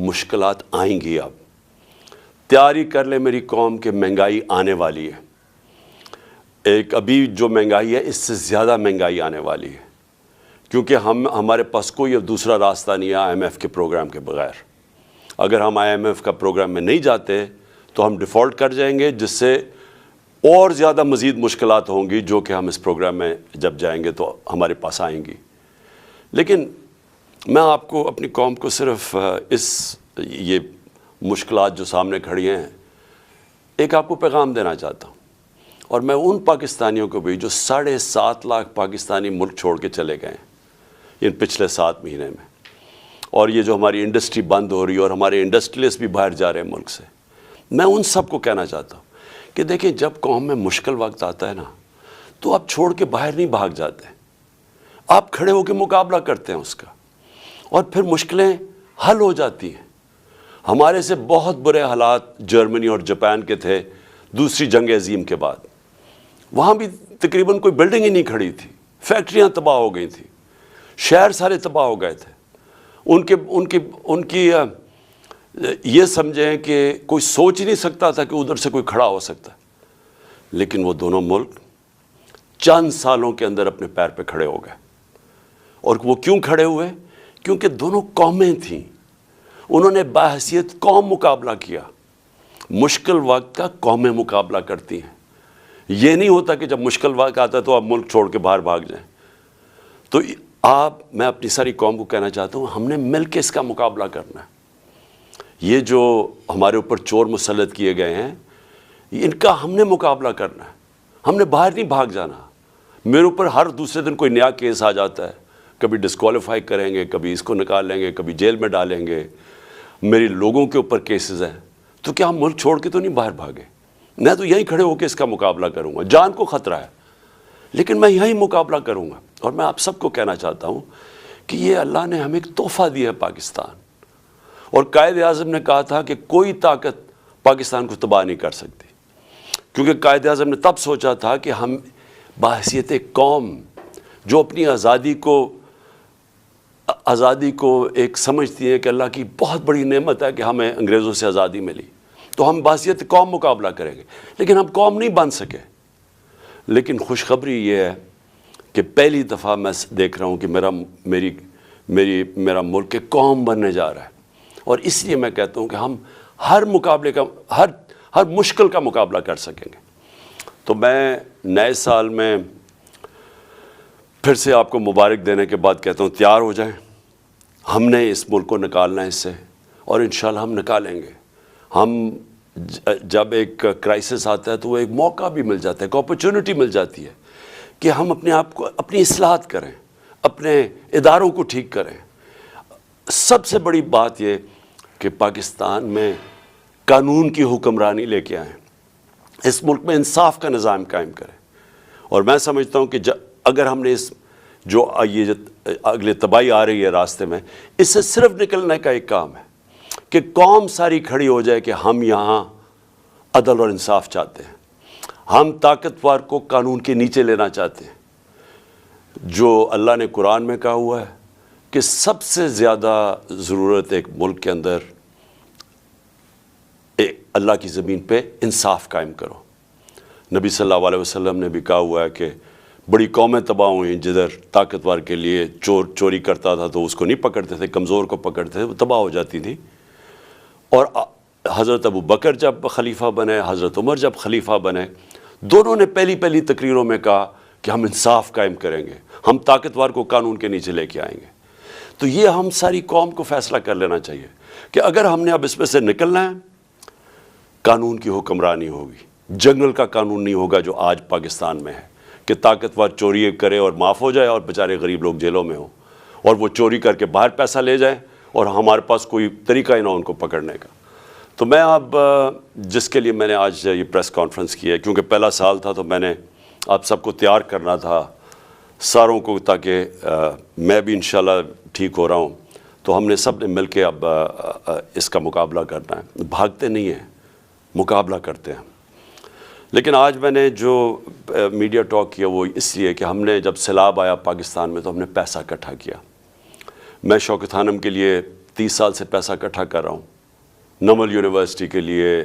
مشکلات آئیں گی. اب تیاری کر لے میری قوم کہ مہنگائی آنے والی ہے. ایک ابھی جو مہنگائی ہے اس سے زیادہ مہنگائی آنے والی ہے, کیونکہ ہمارے پاس کوئی اب دوسرا راستہ نہیں ہے IMF کے پروگرام کے بغیر. اگر ہم IMF کا پروگرام میں نہیں جاتے تو ہم ڈیفالٹ کر جائیں گے, جس سے اور زیادہ مزید مشکلات ہوں گی جو کہ ہم اس پروگرام میں جب جائیں گے تو ہمارے پاس آئیں گی. لیکن میں آپ کو, اپنی قوم کو صرف یہ مشکلات جو سامنے کھڑی ہیں ایک آپ کو پیغام دینا چاہتا ہوں. اور میں ان پاکستانیوں کو بھی جو 7.5 لاکھ پاکستانی ملک چھوڑ کے چلے گئے ہیں ان پچھلے 7 مہینے میں, اور یہ جو ہماری انڈسٹری بند ہو رہی ہے اور ہمارے انڈسٹریلسٹ بھی باہر جا رہے ہیں ملک سے, میں ان سب کو کہنا چاہتا ہوں کہ دیکھیں جب قوم میں مشکل وقت آتا ہے نا تو آپ چھوڑ کے باہر نہیں بھاگ جاتے, آپ کھڑے ہو کے مقابلہ کرتے ہیں اس کا, اور پھر مشکلیں حل ہو جاتی ہیں. ہمارے سے بہت برے حالات جرمنی اور جاپان کے تھے دوسری جنگ عظیم کے بعد. وہاں بھی تقریباً کوئی بلڈنگ ہی نہیں کھڑی تھی, فیکٹریاں تباہ ہو گئی تھیں, شہر سارے تباہ ہو گئے تھے. ان کی یہ سمجھیں کہ کوئی سوچ ہی نہیں سکتا تھا کہ ادھر سے کوئی کھڑا ہو سکتا ہے. لیکن وہ دونوں ملک چند سالوں کے اندر اپنے پیر پہ کھڑے ہو گئے. اور وہ کیوں کھڑے ہوئے؟ کیونکہ دونوں قومیں تھیں, انہوں نے بحیثیت قوم مقابلہ کیا. مشکل وقت کا قومیں مقابلہ کرتی ہیں. یہ نہیں ہوتا کہ جب مشکل وقت آتا ہے تو آپ ملک چھوڑ کے باہر بھاگ جائیں. تو میں اپنی ساری قوم کو کہنا چاہتا ہوں ہم نے مل کے اس کا مقابلہ کرنا ہے. یہ جو ہمارے اوپر چور مسلط کیے گئے ہیں ان کا ہم نے مقابلہ کرنا ہے. ہم نے باہر نہیں بھاگ جانا. میرے اوپر ہر دوسرے دن کوئی نیا کیس آ جاتا ہے, کبھی ڈسکوالیفائی کریں گے, کبھی اس کو نکال لیں گے, کبھی جیل میں ڈالیں گے. میری لوگوں کے اوپر کیسز ہیں, تو کیا ہم ملک چھوڑ کے تو نہیں باہر بھاگے؟ میں تو یہیں کھڑے ہو کے اس کا مقابلہ کروں گا. جان کو خطرہ ہے لیکن میں یہیں مقابلہ کروں گا. اور میں آپ سب کو کہنا چاہتا ہوں کہ یہ اللہ نے ہمیں ایک تحفہ دیا ہے پاکستان, اور قائد اعظم نے کہا تھا کہ کوئی طاقت پاکستان کو تباہ نہیں کر سکتی. کیونکہ قائد اعظم نے تب سوچا تھا کہ ہم بحیثیت ایک قوم جو اپنی آزادی کو ایک سمجھتی ہے کہ اللہ کی بہت بڑی نعمت ہے کہ ہمیں انگریزوں سے آزادی ملی, تو ہم بحیثیت قوم مقابلہ کریں گے. لیکن ہم قوم نہیں بن سکے. لیکن خوشخبری یہ ہے کہ پہلی دفعہ میں دیکھ رہا ہوں کہ میرا ملک ایک قوم بننے جا رہا ہے. اور اس لیے میں کہتا ہوں کہ ہم ہر مشکل کا مقابلہ کر سکیں گے. تو میں نئے سال میں پھر سے آپ کو مبارک دینے کے بعد کہتا ہوں تیار ہو جائیں. ہم نے اس ملک کو نکالنا ہے اس سے, اور انشاءاللہ ہم نکالیں گے. ہم جب ایک کرائسس آتا ہے تو وہ ایک موقع بھی مل جاتا ہے, ایک اپرچونٹی مل جاتی ہے کہ ہم اپنے آپ کو اپنی اصلاحات کریں, اپنے اداروں کو ٹھیک کریں. سب سے بڑی بات یہ کہ پاکستان میں قانون کی حکمرانی لے کے آئیں, اس ملک میں انصاف کا نظام قائم کریں. اور میں سمجھتا ہوں کہ اگر ہم نے جو اگلے تباہی آ رہی ہے راستے میں, اس سے صرف نکلنے کا ایک کام ہے کہ قوم ساری کھڑی ہو جائے کہ ہم یہاں عدل اور انصاف چاہتے ہیں. ہم طاقتور کو قانون کے نیچے لینا چاہتے ہیں. جو اللہ نے قرآن میں کہا ہوا ہے کہ سب سے زیادہ ضرورت ایک ملک کے اندر اللہ کی زمین پہ انصاف قائم کرو. نبی صلی اللہ علیہ وسلم نے بھی کہا ہوا ہے کہ بڑی قومیں تباہ ہوئیں جدھر طاقتور کے لیے چوری کرتا تھا تو اس کو نہیں پکڑتے تھے, کمزور کو پکڑتے تھے, وہ تباہ ہو جاتی تھی. اور حضرت ابو بکر جب خلیفہ بنے, حضرت عمر جب خلیفہ بنے, دونوں نے پہلی تقریروں میں کہا کہ ہم انصاف قائم کریں گے, ہم طاقتور کو قانون کے نیچے لے کے آئیں گے. تو یہ ہم ساری قوم کو فیصلہ کر لینا چاہیے کہ اگر ہم نے اب اس میں سے نکلنا ہے, قانون کی حکمرانی ہوگی. جنگل کا قانون نہیں ہوگا جو آج پاکستان میں ہے کہ طاقتور چوری کرے اور معاف ہو جائے اور بیچارے غریب لوگ جیلوں میں ہوں, اور وہ چوری کر کے باہر پیسہ لے جائیں اور ہمارے پاس کوئی طریقہ ہی نہ ان کو پکڑنے کا. تو میں اب جس کے لیے میں نے آج یہ پریس کانفرنس کی ہے, کیونکہ پہلا سال تھا تو میں نے آپ سب کو تیار کرنا تھا ساروں کو, تاکہ میں بھی انشاءاللہ ٹھیک ہو رہا ہوں. تو ہم نے سب نے مل کے اب اس کا مقابلہ کرنا ہے. بھاگتے نہیں ہیں, مقابلہ کرتے ہیں. لیکن آج میں نے جو میڈیا ٹاک کیا وہ اس لیے کہ ہم نے جب سیلاب آیا پاکستان میں تو ہم نے پیسہ اکٹھا کیا. میں شوکت خانم کے لیے 30 سال سے پیسہ اکٹھا کر رہا ہوں، نمل یونیورسٹی کے لیے،